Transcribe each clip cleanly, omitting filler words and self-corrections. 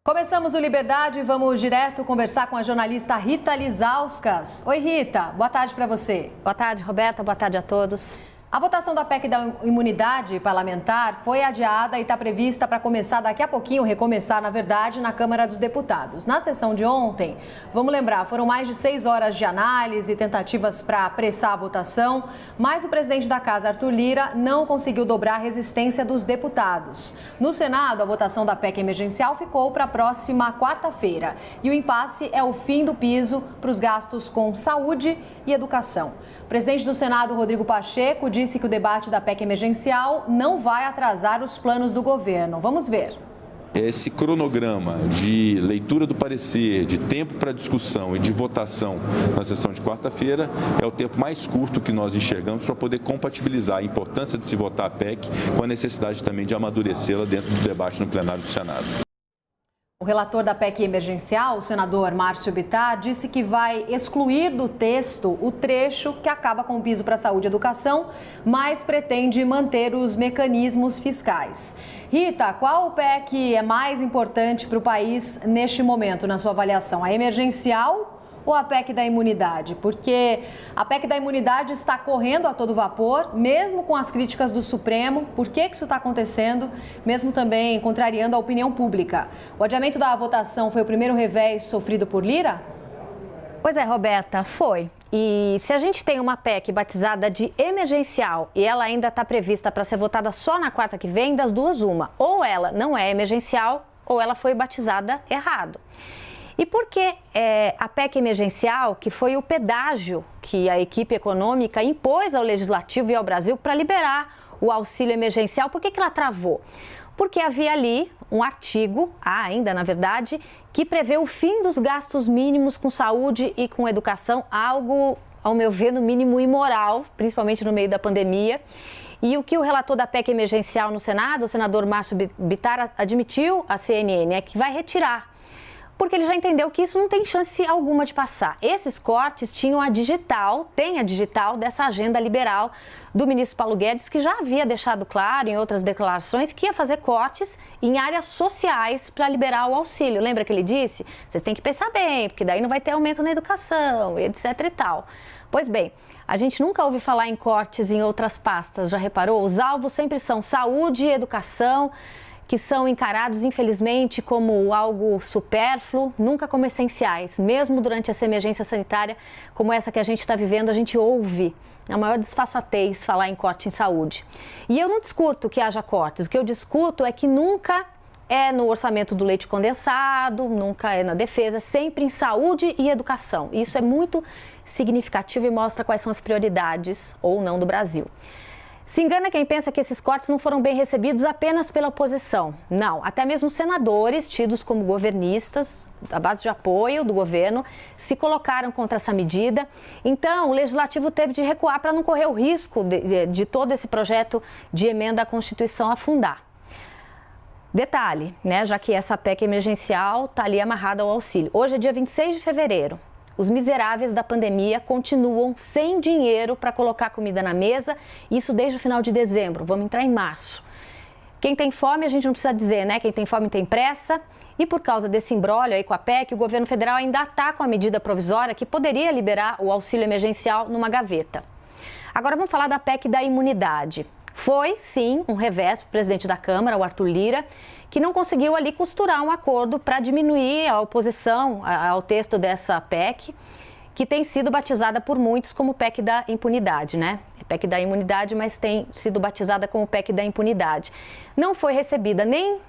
Começamos o Liberdade e vamos direto conversar com a jornalista Rita Lizauskas. Oi, Rita, boa tarde para você. Boa tarde, Roberta, boa tarde a todos. A votação da PEC da imunidade parlamentar foi adiada e está prevista para começar daqui a pouquinho, recomeçar, na verdade, na Câmara dos Deputados. Na sessão de ontem, vamos lembrar, foram mais de 6 horas de análise e tentativas para apressar a votação, mas o presidente da Casa, Arthur Lira, não conseguiu dobrar a resistência dos deputados. No Senado, a votação da PEC emergencial ficou para a próxima quarta-feira. E o impasse é o fim do piso para os gastos com saúde e educação. O presidente do Senado, Rodrigo Pacheco, disse que o debate da PEC emergencial não vai atrasar os planos do governo. Vamos ver. Esse cronograma de leitura do parecer, de tempo para discussão e de votação na sessão de quarta-feira é o tempo mais curto que nós enxergamos para poder compatibilizar a importância de se votar a PEC com a necessidade também de amadurecê-la dentro do debate no plenário do Senado. O relator da PEC emergencial, o senador Márcio Bittar, disse que vai excluir do texto o trecho que acaba com o piso para saúde e educação, mas pretende manter os mecanismos fiscais. Rita, qual PEC é mais importante para o país neste momento, na sua avaliação? A emergencial ou a PEC da imunidade? Porque a PEC da imunidade está correndo a todo vapor, mesmo com as críticas do Supremo. Por que isso está acontecendo? Mesmo também contrariando a opinião pública. O adiamento da votação foi o primeiro revés sofrido por Lira? Pois é, Roberta, foi. E se a gente tem uma PEC batizada de emergencial e ela ainda está prevista para ser votada só na quarta que vem, das duas uma. Ou ela não é emergencial ou ela foi batizada errado. E por que a PEC emergencial, que foi o pedágio que a equipe econômica impôs ao Legislativo e ao Brasil para liberar o auxílio emergencial, por que ela travou? Porque havia ali um artigo, ainda na verdade, que prevê o fim dos gastos mínimos com saúde e com educação, algo, ao meu ver, no mínimo imoral, principalmente no meio da pandemia. E o que o relator da PEC emergencial no Senado, o senador Márcio Bittar, admitiu à CNN é que vai retirar, porque ele já entendeu que isso não tem chance alguma de passar. Esses cortes tinham tem a digital dessa agenda liberal do ministro Paulo Guedes, que já havia deixado claro em outras declarações que ia fazer cortes em áreas sociais para liberar o auxílio. Lembra que ele disse? Vocês têm que pensar bem, porque daí não vai ter aumento na educação, etc e tal. Pois bem, a gente nunca ouve falar em cortes em outras pastas, já reparou? Os alvos sempre são saúde e educação, que são encarados, infelizmente, como algo supérfluo, nunca como essenciais. Mesmo durante essa emergência sanitária, como essa que a gente está vivendo, a gente ouve a maior desfaçatez falar em corte em saúde. E eu não discuto que haja cortes, o que eu discuto é que nunca é no orçamento do leite condensado, nunca é na defesa, sempre em saúde e educação. Isso é muito significativo e mostra quais são as prioridades ou não do Brasil. Se engana quem pensa que esses cortes não foram bem recebidos apenas pela oposição. Não, até mesmo senadores, tidos como governistas, da base de apoio do governo, se colocaram contra essa medida. Então, o Legislativo teve de recuar para não correr o risco de todo esse projeto de emenda à Constituição afundar. Detalhe, já que essa PEC emergencial está ali amarrada ao auxílio. Hoje é dia 26 de fevereiro. Os miseráveis da pandemia continuam sem dinheiro para colocar comida na mesa, isso desde o final de dezembro, vamos entrar em março. Quem tem fome, a gente não precisa dizer, Quem tem fome tem pressa. E por causa desse imbróglio aí com a PEC, o governo federal ainda está com a medida provisória que poderia liberar o auxílio emergencial numa gaveta. Agora vamos falar da PEC da imunidade. Foi, sim, um revés para o presidente da Câmara, o Arthur Lira, que não conseguiu ali costurar um acordo para diminuir a oposição ao texto dessa PEC, que tem sido batizada por muitos como PEC da impunidade, É PEC da imunidade, mas tem sido batizada como PEC da impunidade. Não foi recebida nem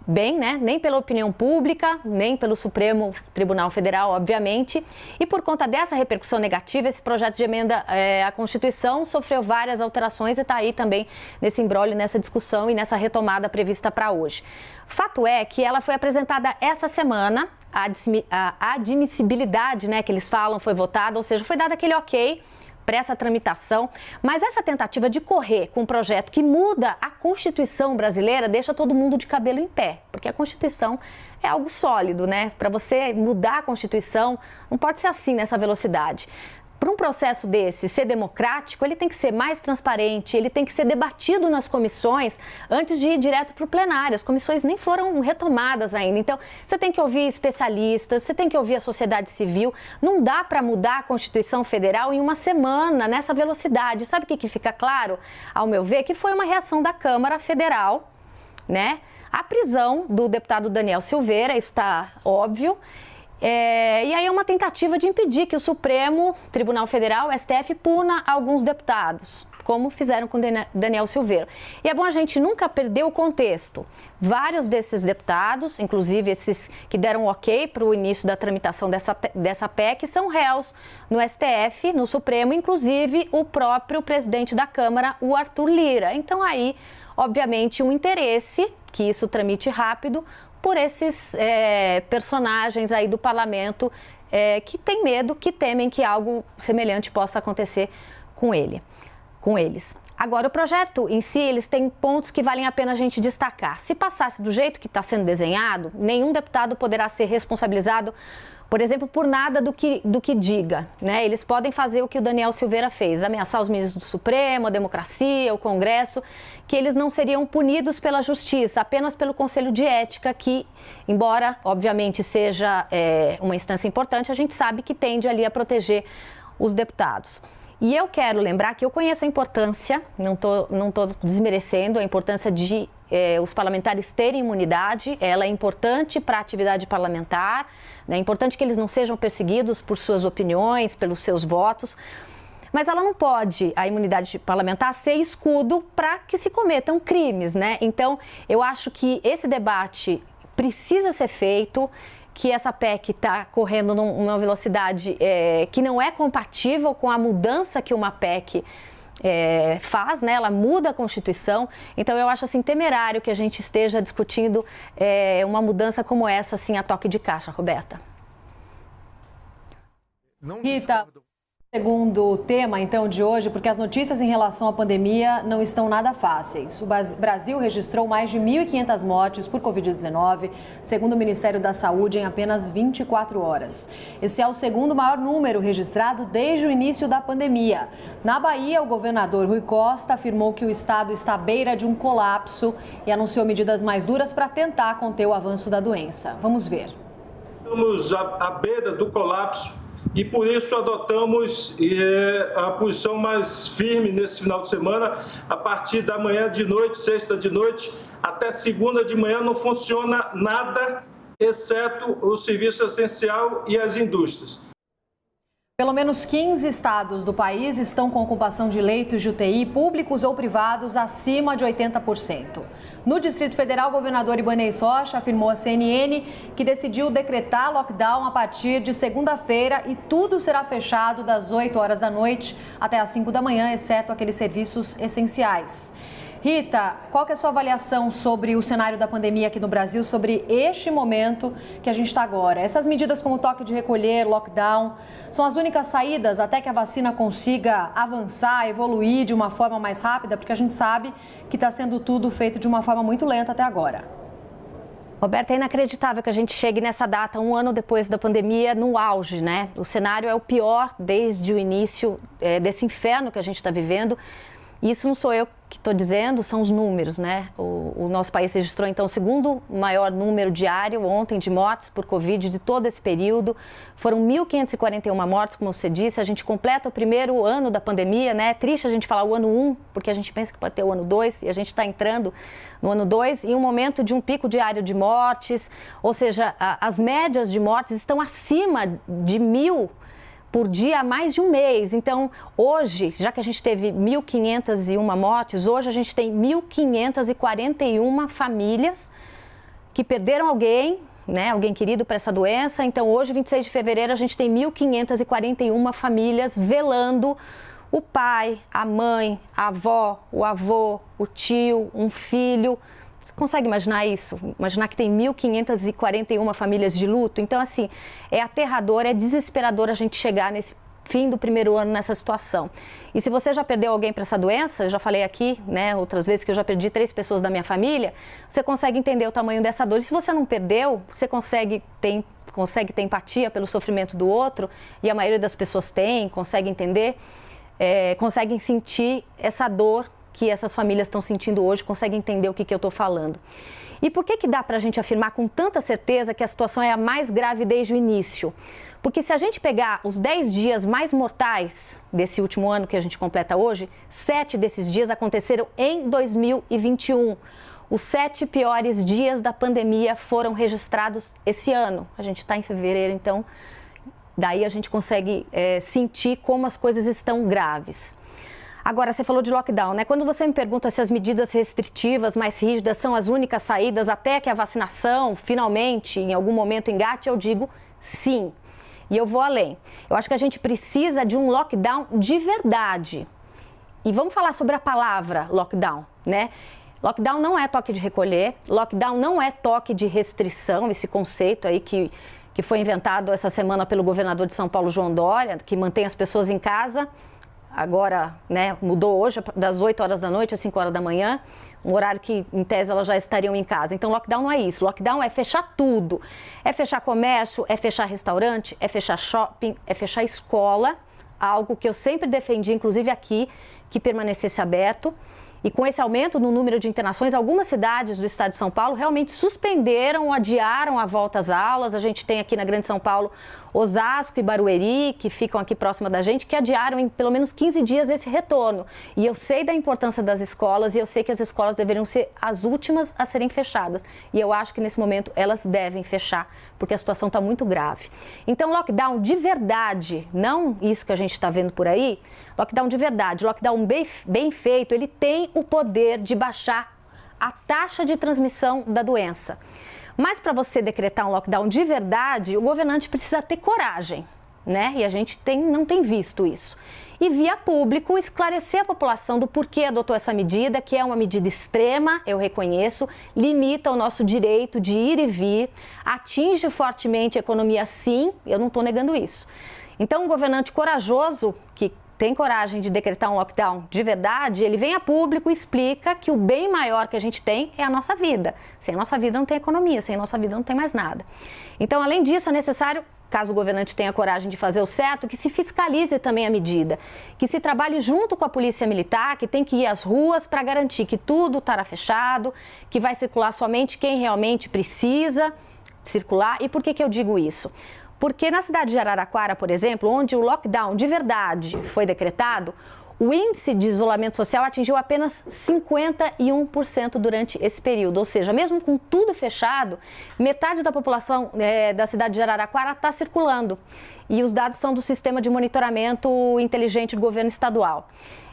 bem, nem pela opinião pública, nem pelo Supremo Tribunal Federal, obviamente. E por conta dessa repercussão negativa, esse projeto de emenda à Constituição sofreu várias alterações e está aí também nesse imbróglio, nessa discussão e nessa retomada prevista para hoje. Fato é que ela foi apresentada essa semana, a admissibilidade, que eles falam, foi votada, ou seja, foi dado aquele ok para essa tramitação, mas essa tentativa de correr com um projeto que muda a Constituição brasileira deixa todo mundo de cabelo em pé, porque a Constituição é algo sólido, Para você mudar a Constituição, não pode ser assim nessa velocidade. para um processo desse ser democrático, ele tem que ser mais transparente, ele tem que ser debatido nas comissões antes de ir direto para o plenário. As comissões nem foram retomadas ainda. Então, você tem que ouvir especialistas, você tem que ouvir a sociedade civil. Não dá para mudar a Constituição Federal em uma semana, nessa velocidade. Sabe o que fica claro, ao meu ver? Que foi uma reação da Câmara Federal, né? A prisão do deputado Daniel Silveira, isso está óbvio. E aí é uma tentativa de impedir que o Supremo Tribunal Federal, o STF, puna alguns deputados, como fizeram com Daniel Silveira. E é bom a gente nunca perder o contexto. Vários desses deputados, inclusive esses que deram ok para o início da tramitação dessa PEC, são réus no STF, no Supremo, inclusive o próprio presidente da Câmara, o Arthur Lira. Então aí, obviamente, um interesse que isso tramite rápido por esses personagens aí do parlamento que têm medo, que temem que algo semelhante possa acontecer com eles. Agora, o projeto em si, eles têm pontos que valem a pena a gente destacar. Se passasse do jeito que está sendo desenhado, nenhum deputado poderá ser responsabilizado, por exemplo, por nada do que diga, né? Eles podem fazer o que o Daniel Silveira fez, ameaçar os ministros do Supremo, a democracia, o Congresso, que eles não seriam punidos pela Justiça, apenas pelo Conselho de Ética, que, embora, obviamente, seja uma instância importante, a gente sabe que tende ali a proteger os deputados. E eu quero lembrar que eu conheço a importância, não tô desmerecendo a importância de os parlamentares terem imunidade, ela é importante para a atividade parlamentar, né? É importante que eles não sejam perseguidos por suas opiniões, pelos seus votos, mas ela não pode, a imunidade parlamentar, ser escudo para que se cometam crimes, né? Então, eu acho que esse debate precisa ser feito, que essa PEC está correndo numa velocidade que não é compatível com a mudança que uma PEC faz, né? Ela muda a Constituição. Então, eu acho assim temerário que a gente esteja discutindo uma mudança como essa, assim, a toque de caixa, Roberta. Rita, segundo tema, então, de hoje, porque as notícias em relação à pandemia não estão nada fáceis. O Brasil registrou mais de 1.500 mortes por Covid-19, segundo o Ministério da Saúde, em apenas 24 horas. Esse é o segundo maior número registrado desde o início da pandemia. Na Bahia, o governador Rui Costa afirmou que o estado está à beira de um colapso e anunciou medidas mais duras para tentar conter o avanço da doença. Vamos ver. Estamos à beira do colapso. E por isso adotamos a posição mais firme nesse final de semana. A partir da manhã de noite, sexta de noite, até segunda de manhã não funciona nada, exceto o serviço essencial e as indústrias. Pelo menos 15 estados do país estão com ocupação de leitos de UTI públicos ou privados acima de 80%. No Distrito Federal, o governador Ibanez Rocha afirmou à CNN que decidiu decretar lockdown a partir de segunda-feira e tudo será fechado das 8 horas da noite até às 5 da manhã, exceto aqueles serviços essenciais. Rita, qual que é a sua avaliação sobre o cenário da pandemia aqui no Brasil, sobre este momento que a gente está agora? Essas medidas como toque de recolher, lockdown, são as únicas saídas até que a vacina consiga avançar, evoluir de uma forma mais rápida? Porque a gente sabe que está sendo tudo feito de uma forma muito lenta até agora. Roberta, é inacreditável que a gente chegue nessa data, um ano depois da pandemia, no auge, né? O cenário é o pior desde o início desse inferno que a gente está vivendo. Isso não sou eu que estou dizendo, são os números, né? O nosso país registrou, então, o segundo maior número diário ontem de mortes por Covid de todo esse período. Foram 1.541 mortes, como você disse. A gente completa o primeiro ano da pandemia, né? É triste a gente falar o ano 1, porque a gente pensa que pode ter o ano 2 e a gente está entrando no ano 2 em um momento de um pico diário de mortes. Ou seja, as médias de mortes estão acima de 1.000 por dia há mais de um mês. Então, hoje, já que a gente teve 1.501 mortes, hoje a gente tem 1.541 famílias que perderam alguém, né, alguém querido para essa doença. Então, hoje, 26 de fevereiro, a gente tem 1.541 famílias velando o pai, a mãe, a avó, o avô, o tio, um filho. Consegue imaginar isso? Imaginar que tem 1.541 famílias de luto? Então, assim, é aterrador, é desesperador a gente chegar nesse fim do primeiro ano nessa situação. E se você já perdeu alguém para essa doença, eu já falei aqui, né, outras vezes que eu já perdi 3 pessoas da minha família, você consegue entender o tamanho dessa dor. E se você não perdeu, você consegue consegue ter empatia pelo sofrimento do outro, e a maioria das pessoas tem, consegue entender, conseguem sentir essa dor que essas famílias estão sentindo hoje, conseguem entender o que eu estou falando. E por que dá para a gente afirmar com tanta certeza que a situação é a mais grave desde o início? Porque se a gente pegar os 10 dias mais mortais desse último ano que a gente completa hoje, 7 desses dias aconteceram em 2021. Os 7 piores dias da pandemia foram registrados esse ano. A gente está em fevereiro, então daí a gente consegue sentir como as coisas estão graves. Agora, você falou de lockdown, né? Quando você me pergunta se as medidas restritivas mais rígidas são as únicas saídas até que a vacinação finalmente, em algum momento, engate, eu digo sim. E eu vou além. Eu acho que a gente precisa de um lockdown de verdade. E vamos falar sobre a palavra lockdown, né? Lockdown não é toque de recolher, lockdown não é toque de restrição, esse conceito aí que foi inventado essa semana pelo governador de São Paulo, João Dória, que mantém as pessoas em casa. Agora, né, mudou hoje das 8 horas da noite às 5 horas da manhã, um horário que, em tese, elas já estariam em casa. Então, lockdown não é isso. Lockdown é fechar tudo. É fechar comércio, é fechar restaurante, é fechar shopping, é fechar escola, algo que eu sempre defendi, inclusive aqui, que permanecesse aberto. E com esse aumento no número de internações, algumas cidades do estado de São Paulo realmente suspenderam ou adiaram a volta às aulas. A gente tem aqui na Grande São Paulo Osasco e Barueri, que ficam aqui próxima da gente, que adiaram em pelo menos 15 dias esse retorno. E eu sei da importância das escolas e eu sei que as escolas deveriam ser as últimas a serem fechadas. E eu acho que nesse momento elas devem fechar, porque a situação está muito grave. Então, lockdown de verdade, não isso que a gente está vendo por aí, lockdown de verdade, lockdown bem feito, ele tem o poder de baixar a taxa de transmissão da doença. Mas para você decretar um lockdown de verdade, o governante precisa ter coragem, né? E a gente não tem visto isso. E via público esclarecer a população do porquê adotou essa medida, que é uma medida extrema, eu reconheço, limita o nosso direito de ir e vir, atinge fortemente a economia, sim, eu não estou negando isso. Então, um governante corajoso, que tem coragem de decretar um lockdown de verdade, ele vem a público e explica que o bem maior que a gente tem é a nossa vida. Sem a nossa vida não tem economia, sem a nossa vida não tem mais nada. Então, além disso, é necessário, caso o governante tenha coragem de fazer o certo, que se fiscalize também a medida, que se trabalhe junto com a polícia militar, que tem que ir às ruas para garantir que tudo estará fechado, que vai circular somente quem realmente precisa circular. E por que eu digo isso? Porque na cidade de Araraquara, por exemplo, onde o lockdown de verdade foi decretado, o índice de isolamento social atingiu apenas 51% durante esse período. Ou seja, mesmo com tudo fechado, metade da população da cidade de Araraquara está circulando. E os dados são do Sistema de Monitoramento Inteligente do Governo Estadual.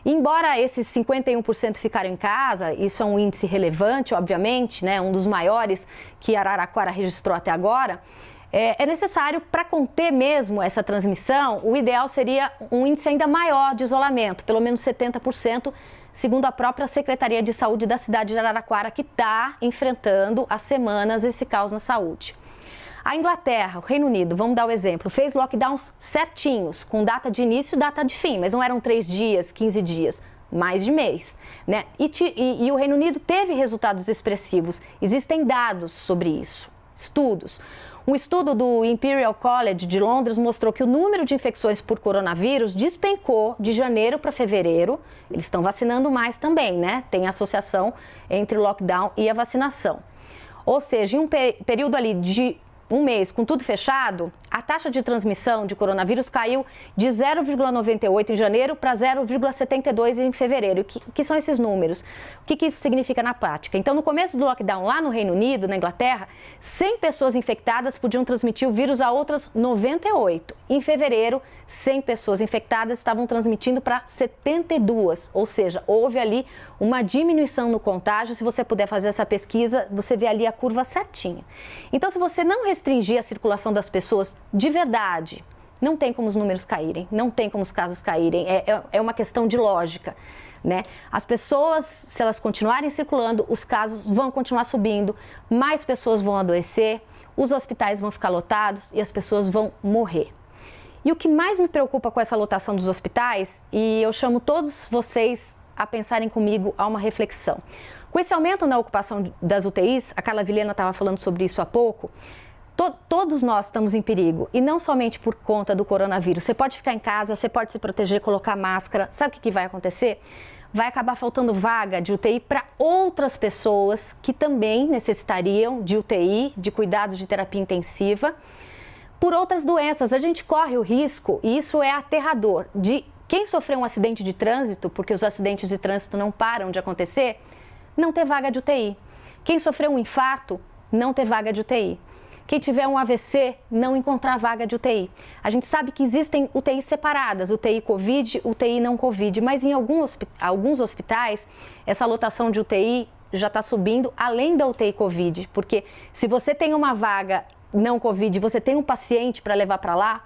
Embora esses 51% ficaram em casa, isso é um índice relevante, obviamente, né, um dos maiores que Araraquara registrou até agora, é necessário, para conter mesmo essa transmissão, o ideal seria um índice ainda maior de isolamento, pelo menos 70%, segundo a própria Secretaria de Saúde da cidade de Araraquara, que está enfrentando há semanas esse caos na saúde. A Inglaterra, o Reino Unido, vamos dar o exemplo, fez lockdowns certinhos, com data de início e data de fim, mas não eram 3 dias, 15 dias. Mais de mês, né? E o Reino Unido teve resultados expressivos, existem dados sobre isso, estudos. Um estudo do Imperial College de Londres mostrou que o número de infecções por coronavírus despencou de janeiro para fevereiro. Eles estão vacinando mais também, né? Tem associação entre o lockdown e a vacinação. Ou seja, em um período ali de um mês com tudo fechado, a taxa de transmissão de coronavírus caiu de 0,98 em janeiro para 0,72 em fevereiro. O que são esses números? O que isso significa na prática? Então, no começo do lockdown lá no Reino Unido, na Inglaterra, 100 pessoas infectadas podiam transmitir o vírus a outras 98. Em fevereiro, 100 pessoas infectadas estavam transmitindo para 72. Ou seja, houve ali uma diminuição no contágio. Se você puder fazer essa pesquisa, você vê ali a curva certinha. Então, se você não restringir a circulação das pessoas de verdade, não tem como os números caírem, não tem como os casos caírem, é uma questão de lógica, né? As pessoas, se elas continuarem circulando, os casos vão continuar subindo, mais pessoas vão adoecer, os hospitais vão ficar lotados e as pessoas vão morrer. E o que mais me preocupa com essa lotação dos hospitais, e eu chamo todos vocês a pensarem comigo a uma reflexão. Com esse aumento na ocupação das UTIs, a Carla Vilhena estava falando sobre isso há pouco, Todos nós estamos em perigo, e não somente por conta do coronavírus. Você pode ficar em casa, você pode se proteger, colocar máscara. Sabe o que vai acontecer? Vai acabar faltando vaga de UTI para outras pessoas que também necessitariam de UTI, de cuidados de terapia intensiva, por outras doenças. A gente corre o risco, e isso é aterrador, de quem sofreu um acidente de trânsito, porque os acidentes de trânsito não param de acontecer, não ter vaga de UTI. Quem sofreu um infarto, não ter vaga de UTI. Quem tiver um AVC, não encontrar vaga de UTI. A gente sabe que existem UTIs separadas, UTI Covid, UTI não Covid, mas em alguns hospitais, essa lotação de UTI já está subindo além da UTI Covid, porque se você tem uma vaga não Covid, você tem um paciente para levar para lá,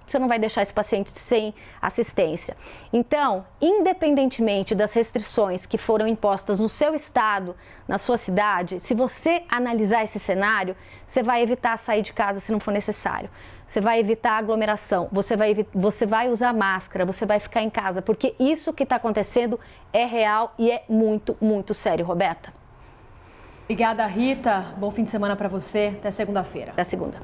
você não vai deixar esse paciente sem assistência. Então, independentemente das restrições que foram impostas no seu estado, na sua cidade, se você analisar esse cenário, você vai evitar sair de casa se não for necessário. Você vai evitar aglomeração, você vai usar máscara, você vai ficar em casa, porque isso que está acontecendo é real e é muito, muito sério, Roberta. Obrigada, Rita. Bom fim de semana para você. Até segunda-feira. Até segunda.